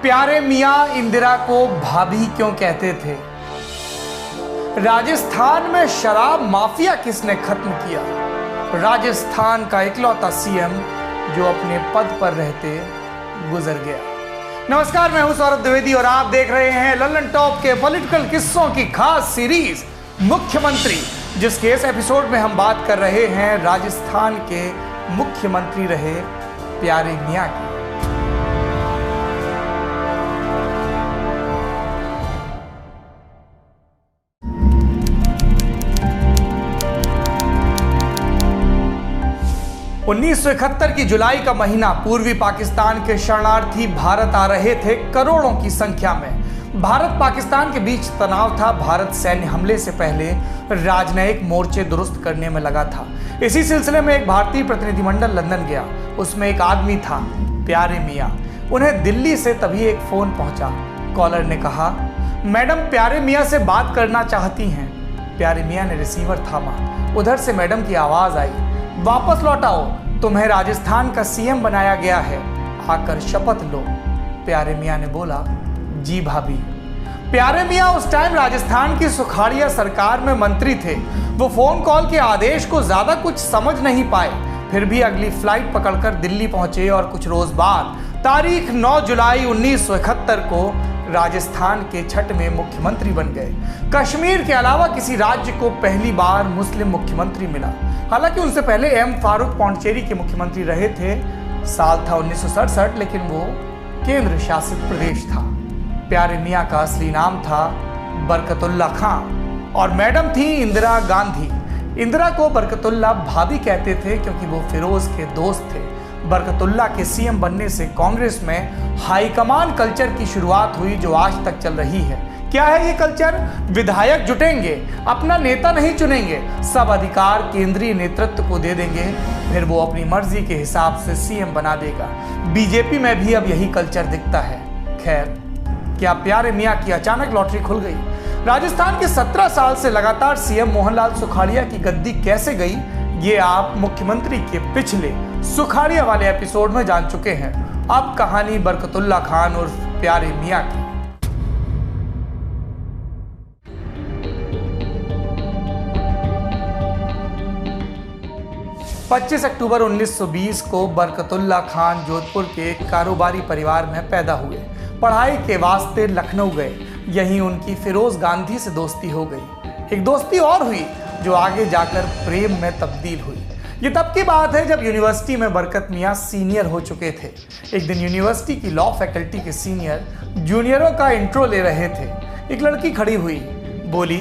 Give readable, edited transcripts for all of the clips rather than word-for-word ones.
प्यारे मियां इंदिरा को भाभी क्यों कहते थे? राजस्थान में शराब माफिया किसने खत्म किया? राजस्थान का इकलौता सीएम जो अपने पद पर रहते गुजर गया। नमस्कार, मैं हूं सौरभ द्विवेदी और आप देख रहे हैं लल्लन टॉप के पॉलिटिकल किस्सों की खास सीरीज मुख्यमंत्री, जिसके इस एपिसोड में हम बात कर रहे हैं राजस्थान के मुख्यमंत्री रहे प्यारे मियां की। उन्नीस की जुलाई का महीना, पूर्वी पाकिस्तान के शरणार्थी भारत आ रहे थे करोड़ों की संख्या में। भारत पाकिस्तान के बीच तनाव था। भारत सैन्य हमले से पहले राजनयिक मोर्चे दुरुस्त करने में लगा था। इसी सिलसिले में एक भारतीय प्रतिनिधिमंडल लंदन गया। उसमें एक आदमी था, प्यारे मियां। उन्हें दिल्ली से तभी एक फोन पहुंचा। कॉलर ने कहा, मैडम प्यारे मियां से बात करना चाहती हैं। प्यारे मियां ने रिसीवर थामा। उधर से मैडम की आवाज आई, वापस लौट आओ, तुम्हें राजस्थान का सीएम बनाया गया है, आकर शपथ लो। प्यारे मियां ने बोला, जी भाभी। प्यारे मियां उस टाइम राजस्थान की सुखाड़िया सरकार में मंत्री थे। वो फोन कॉल के आदेश को ज्यादा कुछ समझ नहीं पाए, फिर भी अगली फ्लाइट पकड़कर दिल्ली पहुंचे और कुछ रोज बाद तारीख 9 जुलाई 1971 को राजस्थान के छठवें मुख्यमंत्री बन गए। कश्मीर के अलावा किसी राज्य को पहली बार मुस्लिम मुख्यमंत्री मिला। हालांकि उनसे पहले एम फारूक पौंडचेरी के मुख्यमंत्री रहे थे। साल था 1967, लेकिन वो केंद्र शासित प्रदेश था। प्यारे मियां का असली नाम था बरकतुल्ला खां और मैडम थी इंदिरा गांधी। इंदिरा को बरकतुल्ला भाभी कहते थे क्योंकि वो फिरोज के दोस्त थे। बरकतुल्ला के सीएम बनने से कांग्रेस में हाईकमान कल्चर की शुरुआत हुई, जो आज तक चल रही है। क्या है ये कल्चर? विधायक जुटेंगे, अपना नेता नहीं चुनेंगे, सब अधिकार केंद्रीय नेतृत्व को दे देंगे, फिर वो अपनी मर्जी के हिसाब से सीएम बना देगा। बीजेपी में भी अब यही कल्चर दिखता है। खैर, क्या प्यारे मियां की अचानक लॉटरी खुल गई? राजस्थान के 17 साल से लगातार सीएम मोहनलाल सुखाड़िया की गद्दी कैसे गई, ये आप मुख्यमंत्री के पिछले सुखाड़िया वाले एपिसोड में जान चुके हैं। अब कहानी बरकतुल्ला खान उर्फ प्यारे मियां की। 25 अक्टूबर 1920 को बरकतुल्ला खान जोधपुर के एक कारोबारी परिवार में पैदा हुए। पढ़ाई के वास्ते लखनऊ गए। यहीं उनकी फिरोज गांधी से दोस्ती हो गई। एक दोस्ती और हुई जो आगे जाकर प्रेम में तब्दील हुई। ये तब की बात है जब यूनिवर्सिटी में बरकत मियां सीनियर हो चुके थे। एक दिन यूनिवर्सिटी की लॉ फैकल्टी के सीनियर जूनियरों का इंट्रो ले रहे थे। एक लड़की खड़ी हुई, बोली,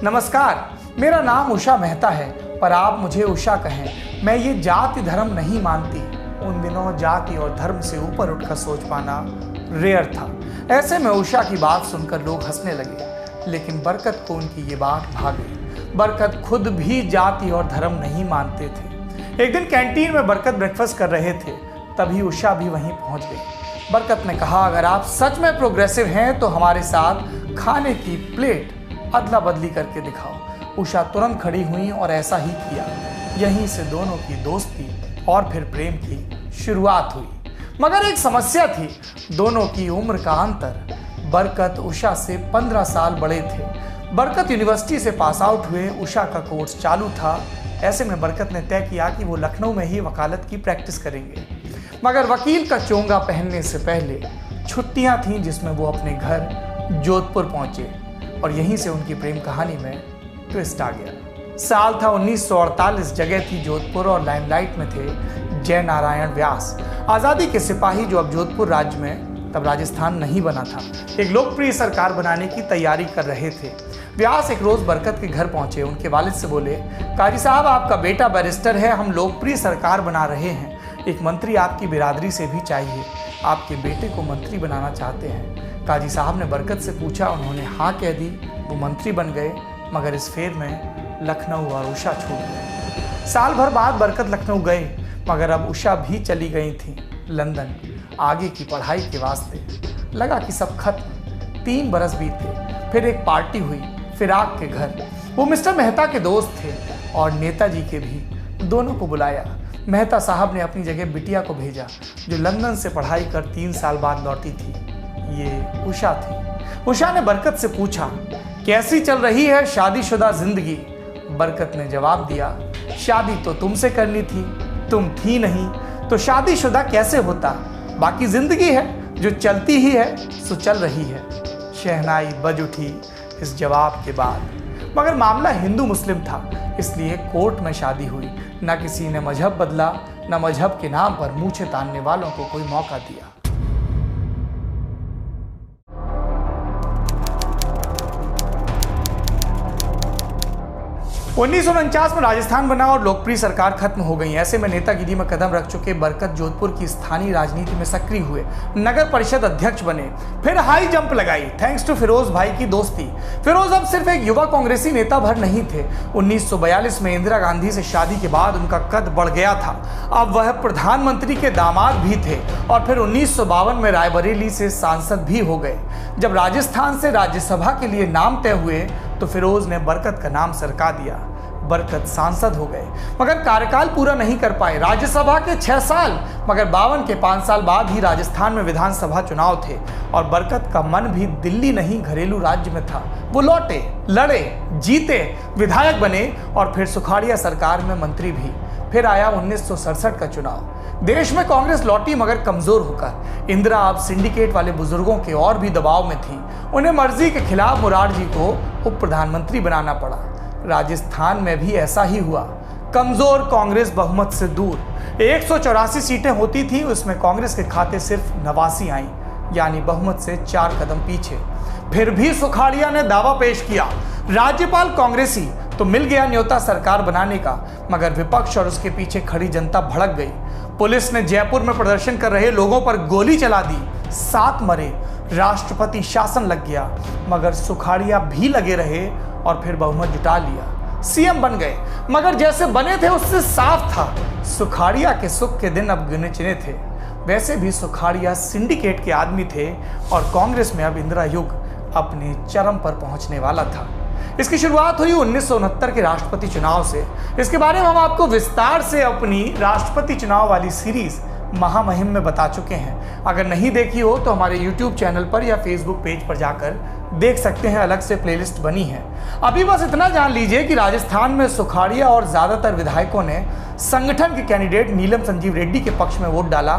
नमस्कार, मेरा नाम उषा मेहता है, पर आप मुझे उषा कहें। मैं ये जाति धर्म नहीं मानती। उन दिनों जाति और धर्म से ऊपर उठकर सोच पाना रेयर था। ऐसे में उषा की बात सुनकर लोग हंसने लगे, लेकिन बरकत को उनकी ये बात भा गई। बरकत खुद भी जाति और धर्म नहीं मानते थे। एक दिन कैंटीन में बरकत ब्रेकफास्ट कर रहे थे, तभी उषा भी वहीं पहुंच गई। बरकत ने कहा, अगर आप सच में प्रोग्रेसिव हैं तो हमारे साथ खाने की प्लेट अदला बदली करके दिखाओ। उषा तुरंत खड़ी हुई और ऐसा ही किया। यहीं से दोनों की दोस्ती और फिर प्रेम की शुरुआत हुई। मगर एक समस्या थी, दोनों की उम्र का अंतर। बरकत उषा से 15 साल बड़े थे। बरकत यूनिवर्सिटी से पास आउट हुए, उषा का कोर्स चालू था। ऐसे में बरकत ने तय किया कि वो लखनऊ में ही वकालत की प्रैक्टिस करेंगे। मगर वकील का चोंगा पहनने से पहले छुट्टियां थीं, जिसमें वो अपने घर जोधपुर पहुंचे और यहीं से उनकी प्रेम कहानी में ट्विस्ट आ गया। साल था 1948, जगह थी जोधपुर और लाइमलाइट में थे जय नारायण व्यास, आज़ादी के सिपाही जो अब जोधपुर राज्य में, तब राजस्थान नहीं बना था, एक लोकप्रिय सरकार बनाने की तैयारी कर रहे थे। व्यास एक रोज बरकत के घर पहुंचे। उनके वालिद से बोले, काजी साहब, आपका बेटा बैरिस्टर है, हम लोकप्रिय सरकार बना रहे हैं, एक मंत्री आपकी बिरादरी से भी चाहिए, आपके बेटे को मंत्री बनाना चाहते हैं। काजी साहब ने बरकत से पूछा, उन्होंने हाँ कह दी। वो मंत्री बन गए, मगर इस फेर में लखनऊ और उषा छूट गए। साल भर बाद बरकत लखनऊ गए, मगर अब उषा भी चली गई थी लंदन आगे की पढ़ाई के वास्ते। लगा कि सब खत्म। 3 बरस बीते। फिर एक पार्टी हुई फिराक के घर। वो मिस्टर मेहता के दोस्त थे और नेताजी के भी। दोनों को बुलाया। मेहता साहब ने अपनी जगह बिटिया को भेजा, जो लंदन से पढ़ाई कर 3 साल बाद लौटी थी। ये उषा थी। उषा ने बरकत से पूछा, कैसी चल रही है शादीशुदा जिंदगी? बरकत ने जवाब दिया, शादी तो तुमसे करनी थी, तुम थी नहीं तो शादीशुदा कैसे होता? बाकी जिंदगी है जो चलती ही है सो चल रही है। शहनाई बज उठी इस जवाब के बाद। मगर मामला हिंदू मुस्लिम था, इसलिए कोर्ट में शादी हुई। न किसी ने मजहब बदला, न मजहब के नाम पर मूछे तानने वालों को कोई मौका दिया। 1949 में राजस्थान बना और लोकप्रिय सरकार खत्म हो गई। ऐसे में नेतागिरी में कदम रख चुके बरकत जोधपुर की स्थानीय राजनीति में सक्रिय हुए, नगर परिषद अध्यक्ष बने, फिर हाई जंप लगाई थैंक्स टू फिरोज भाई की दोस्ती। फिरोज अब सिर्फ एक युवा कांग्रेसी नेता भर नहीं थे। 1942 में इंदिरा गांधी से शादी के बाद उनका कद बढ़ गया था। अब वह प्रधानमंत्री के दामाद भी थे और फिर 1952 में रायबरेली से सांसद भी हो गए। जब राजस्थान से राज्यसभा के लिए नाम तय हुए तो फिरोज ने बरकत का नाम सरका दिया। बरकत सांसद हो गए मगर कार्यकाल पूरा नहीं कर पाए। राज्यसभा के 6 साल मगर 52 के 5 साल बाद ही राजस्थान में विधानसभा चुनाव थे और बरकत का मन भी दिल्ली नहीं घरेलू राज्य में था। वो लौटे, लड़े, जीते, विधायक बने और फिर सुखाड़िया सरकार में मंत्री भी। फिर आया 1967 का चुनाव। देश में कांग्रेस लौटी मगर कमजोर होकर। इंदिरा अब सिंडिकेट वाले बुजुर्गों के और भी दबाव में थी। उन्हें मर्जी के खिलाफ मुरारजी को उप प्रधानमंत्री बनाना पड़ा। राजस्थान में भी ऐसा ही हुआ। कमजोर कांग्रेस बहुमत से दूर। 184 सीटें होती थी, उसमें कांग्रेस के खाते सिर्फ 89 आई, यानी बहुमत से 4 कदम पीछे। फिर भी सुखाड़िया ने दावा पेश किया, राज्यपाल कांग्रेसी, तो मिल गया न्योता सरकार बनाने का। मगर विपक्ष और उसके पीछे खड़ी जनता भड़क गई। पुलिस ने जयपुर में प्रदर्शन कर रहे लोगों पर गोली चला दी, 7 मरे, राष्ट्रपति शासन लग गया। मगर सुखाड़िया भी लगे रहे और फिर बहुमत जुटा लिया, सीएम बन गए। मगर जैसे बने थे उससे साफ था सुखाड़िया के सुख के दिन अब गिने चुने थे। वैसे भी सुखाड़िया सिंडिकेट के आदमी थे और कांग्रेस में अब इंदिरा युग अपने चरम पर पहुंचने वाला था। इसकी शुरुआत हुई 1969 के राष्ट्रपति चुनाव से। इसके बारे में हम आपको विस्तार से अपनी राष्ट्रपति चुनाव वाली सीरीज महामहिम में बता चुके हैं। अगर नहीं देखी हो तो हमारे YouTube चैनल पर या Facebook पेज पर जाकर देख सकते हैं, अलग से प्लेलिस्ट बनी है। अभी बस इतना जान लीजिए कि राजस्थान में सुखाड़िया और ज्यादातर विधायकों ने संगठन के कैंडिडेट नीलम संजीव रेड्डी के पक्ष में वोट डाला।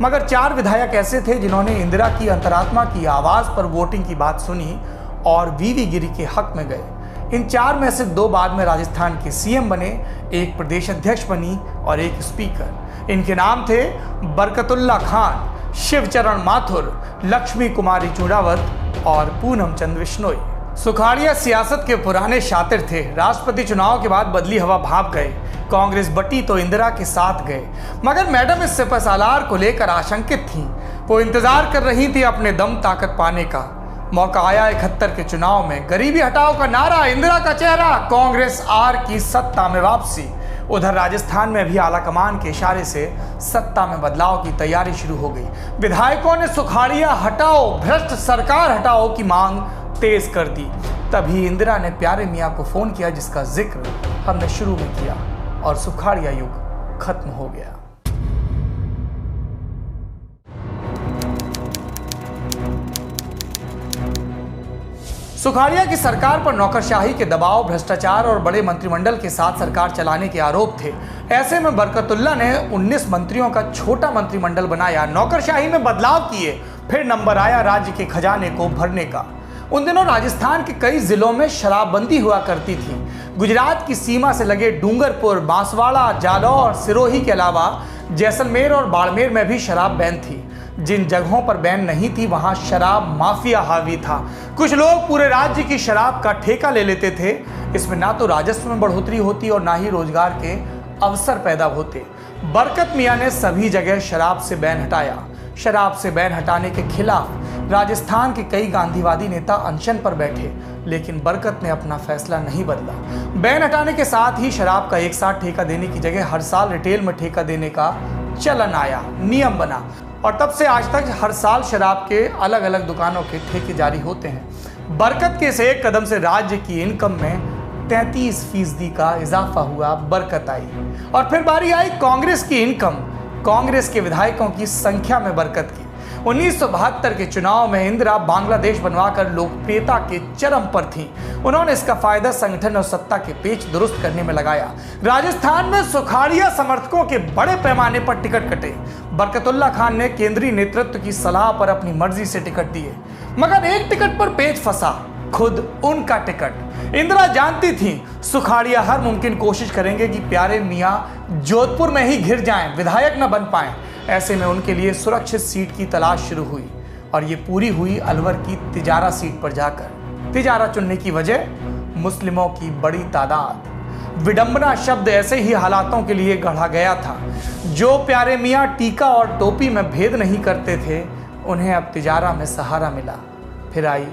मगर 4 विधायक ऐसे थे जिन्होंने इंदिरा की अंतरात्मा की आवाज पर वोटिंग की बात सुनी और वीवी गिरी के हक में गए। इन 4 में से 2 बाद में राजस्थान के सीएम बने, एक प्रदेश अध्यक्ष बनी और एक स्पीकर। इनके नाम थे बरकतुल्ला खान, शिवचरण माथुर, लक्ष्मी कुमारी चूड़ावत और पूनम चंद बिश्नोई। सुखाड़िया सियासत के पुराने शातिर थे। राष्ट्रपति चुनाव के बाद बदली हवा भाप गए। कांग्रेस बटी तो इंदिरा के साथ गए। मगर मैडम इस सिपहसालार को लेकर आशंकित थीं। वो इंतजार कर रही थी अपने दम ताकत पाने का। मौका आया 71 के चुनाव में। गरीबी हटाओ का नारा, इंदिरा का चेहरा, कांग्रेस आर की सत्ता में वापसी। उधर राजस्थान में भी आला कमान के इशारे से सत्ता में बदलाव की तैयारी शुरू हो गई। विधायकों ने सुखाड़िया हटाओ, भ्रष्ट सरकार हटाओ की मांग तेज कर दी। तभी इंदिरा ने प्यारे मियाँ को फोन किया, जिसका जिक्र हमने शुरू में किया, और सुखाड़िया युग खत्म हो गया। सुखाड़िया की सरकार पर नौकरशाही के दबाव, भ्रष्टाचार और बड़े मंत्रिमंडल के साथ सरकार चलाने के आरोप थे। ऐसे में बरकतुल्ला ने 19 मंत्रियों का छोटा मंत्रिमंडल बनाया, नौकरशाही में बदलाव किए। फिर नंबर आया राज्य के खजाने को भरने का। उन दिनों राजस्थान के कई जिलों में शराबबंदी हुआ करती थी। गुजरात की सीमा से लगे डूंगरपुर, बांसवाड़ा, जालौर, सिरोही के अलावा जैसलमेर और बाड़मेर में भी शराब बैन थी। जिन जगहों पर बैन नहीं थी वहां शराब माफिया हावी था। कुछ लोग पूरे राज्य की शराब का ठेका ले लेते थे। इसमें ना तो राजस्व में बढ़ोतरी होती और ना ही रोजगार के अवसर पैदा होते। बरकत मियां ने सभी जगह शराब से बैन हटाया। शराब से बैन हटाने के खिलाफ राजस्थान के कई गांधीवादी नेता अनशन पर बैठे, लेकिन बरकत ने अपना फैसला नहीं बदला। बैन हटाने के साथ ही शराब का एक साथ ठेका देने की जगह हर साल रिटेल में ठेका देने का चलन आया, नियम बना, और तब से आज तक हर साल शराब के अलग अलग दुकानों के ठेके जारी होते हैं। बरकत के इस एक कदम से राज्य की इनकम में 33% का इजाफा हुआ। बरकत आई और फिर बारी आई कांग्रेस की इनकम, कांग्रेस के विधायकों की संख्या में बरकत की। 1972 के चुनाव में इंदिरा बांग्लादेश बनवाकर लोकप्रियता के चरम पर थीं। उन्होंने इसका फायदा संगठन और सत्ता के पेच दुरुस्त करने में लगाया। राजस्थान में सुखाड़िया समर्थकों के बड़े पैमाने पर टिकट कटे। बरकतुल्ला खान ने केंद्रीय नेतृत्व की सलाह पर अपनी मर्जी से टिकट दिए, मगर एक टिकट पर पेच फंसा, खुद उनका टिकट। इंदिरा जानती थी सुखाड़िया हर मुमकिन कोशिश करेंगे कि प्यारे मियां जोधपुर में ही घिर जाएं, विधायक न बन पाएं। ऐसे में उनके लिए सुरक्षित सीट की तलाश शुरू हुई और ये पूरी हुई अलवर की तिजारा सीट पर जाकर। तिजारा चुनने की वजह मुस्लिमों की बड़ी तादाद। विडंबना शब्द ऐसे ही हालातों के लिए गढ़ा गया था। जो प्यारे मियां टीका और टोपी में भेद नहीं करते थे, उन्हें अब तिजारा में सहारा मिला। फिर आई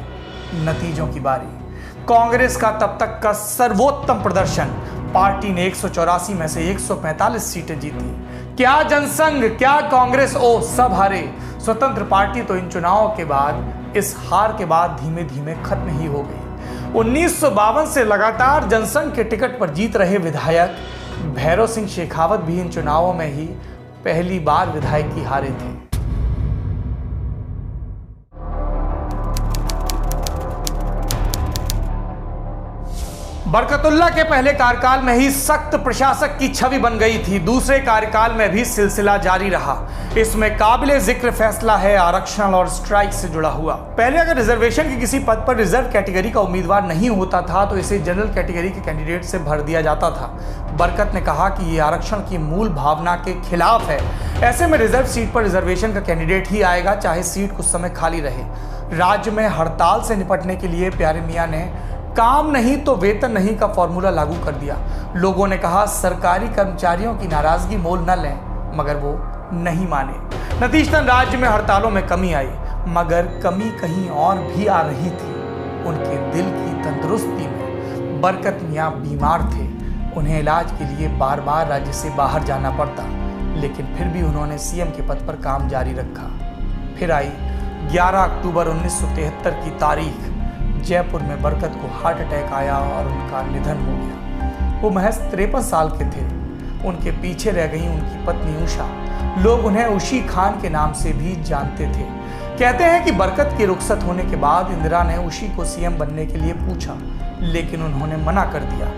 नतीजों की बारी। कांग्रेस का तब तक का सर्वोत्तम प्रदर्शन। पार्टी ने 184 में से 145 सीटें जीती। क्या जनसंघ, क्या कांग्रेस, ओ सब हारे। स्वतंत्र पार्टी तो इन चुनावों के बाद, इस हार के बाद धीमे धीमे खत्म ही हो गई। 1952 से लगातार जनसंघ के टिकट पर जीत रहे विधायक भैरव सिंह शेखावत भी इन चुनावों में ही पहली बार विधायकी हारे थे। बरकतुल्ला के पहले कार्यकाल में ही सख्त प्रशासक की छवि बन गई थी। दूसरे कार्यकाल में भी सिलसिला जारी रहा। इसमें काबिले जिक्र फैसला है आरक्षण और स्ट्राइक से जुड़ा हुआ। पहले अगर रिजर्वेशन की किसी पद पर रिजर्व कैटेगरी का उम्मीदवार नहीं होता था तो इसे जनरल कैटेगरी के कैंडिडेट से भर दिया जाता था। बरकत ने कहा कि ये आरक्षण की मूल भावना के खिलाफ है। ऐसे में रिजर्व सीट पर रिजर्वेशन का कैंडिडेट ही आएगा, चाहे सीट कुछ समय खाली रहे। राज्य में हड़ताल से निपटने के लिए प्यारे मियां ने काम नहीं तो वेतन नहीं का फॉर्मूला लागू कर दिया। लोगों ने कहा सरकारी कर्मचारियों की नाराजगी मोल न लें, मगर वो नहीं माने। नतीजतन राज्य में हड़तालों में कमी आई, मगर कमी कहीं और भी आ रही थी, उनके दिल की तंदुरुस्ती में। बरकत मियां बीमार थे, उन्हें इलाज के लिए बार बार राज्य से बाहर जाना पड़ता, लेकिन फिर भी उन्होंने सीएम के पद पर काम जारी रखा। फिर आई 11 अक्टूबर 1973 की तारीख। जयपुर में बरकत को हार्ट अटैक आया और उनका निधन हो गया। वो महज 53 साल के थे। उनके पीछे रह गई उनकी पत्नी उषा। लोग उन्हें उशी खान के नाम से भी जानते थे। कहते हैं कि बरकत की रुखसत होने के बाद इंदिरा ने उशी को सीएम बनने के लिए पूछा, लेकिन उन्होंने मना कर दिया।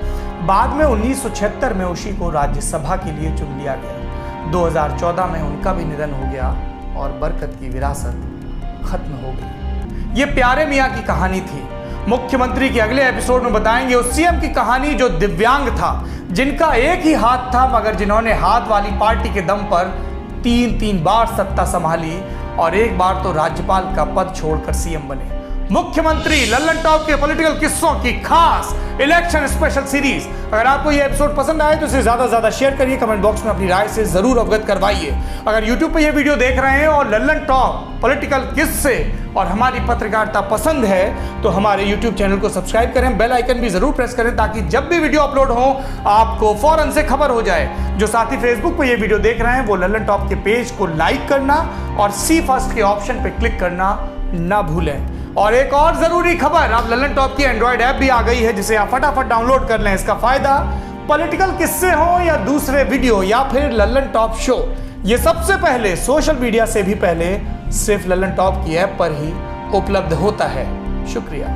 बाद में 1976 में उशी को राज्यसभा के लिए चुन लिया गया। 2014 में उनका भी निधन हो गया और बरकत की विरासत खत्म हो गई। ये प्यारे मियां की कहानी थी। मुख्यमंत्री के अगले एपिसोड में बताएंगे उस सीएम की कहानी जो दिव्यांग था, जिनका एक ही हाथ था, मगर जिन्होंने हाथ वाली पार्टी के दम पर 3 बार सत्ता संभाली और एक बार तो राज्यपाल का पद छोड़कर सीएम बने। मुख्यमंत्री लल्लन टॉप के पॉलिटिकल किस्सों की खास इलेक्शन स्पेशल सीरीज। अगर आपको यह एपिसोड पसंद आए तो इसे ज्यादा से ज्यादा शेयर करिए, कमेंट बॉक्स में अपनी राय से जरूर अवगत करवाइए। अगर यूट्यूब पे ये वीडियो देख रहे हैं और लल्लन टॉप पॉलिटिकल किस्से और हमारी पत्रकारिता पसंद है तो हमारे यूट्यूब चैनल को सब्सक्राइब करें, बेल आइकन भी जरूर प्रेस करें ताकि जब भी वीडियो अपलोड हो आपको फौरन से खबर हो जाए। जो साथी फेसबुक पर ये वीडियो देख रहे हैं वो लल्लन टॉप के पेज को लाइक करना और सी फर्स्ट के ऑप्शन पे क्लिक करना ना भूलें। और एक और जरूरी खबर, अब लल्लन टॉप की एंड्रॉइड ऐप भी आ गई है जिसे आप फटाफट डाउनलोड कर लें। इसका फायदा पॉलिटिकल किस्से हो या दूसरे वीडियो या फिर लल्लन टॉप शो, ये सबसे पहले सोशल मीडिया से भी पहले सिर्फ लल्लन टॉप की ऐप पर ही उपलब्ध होता है। शुक्रिया।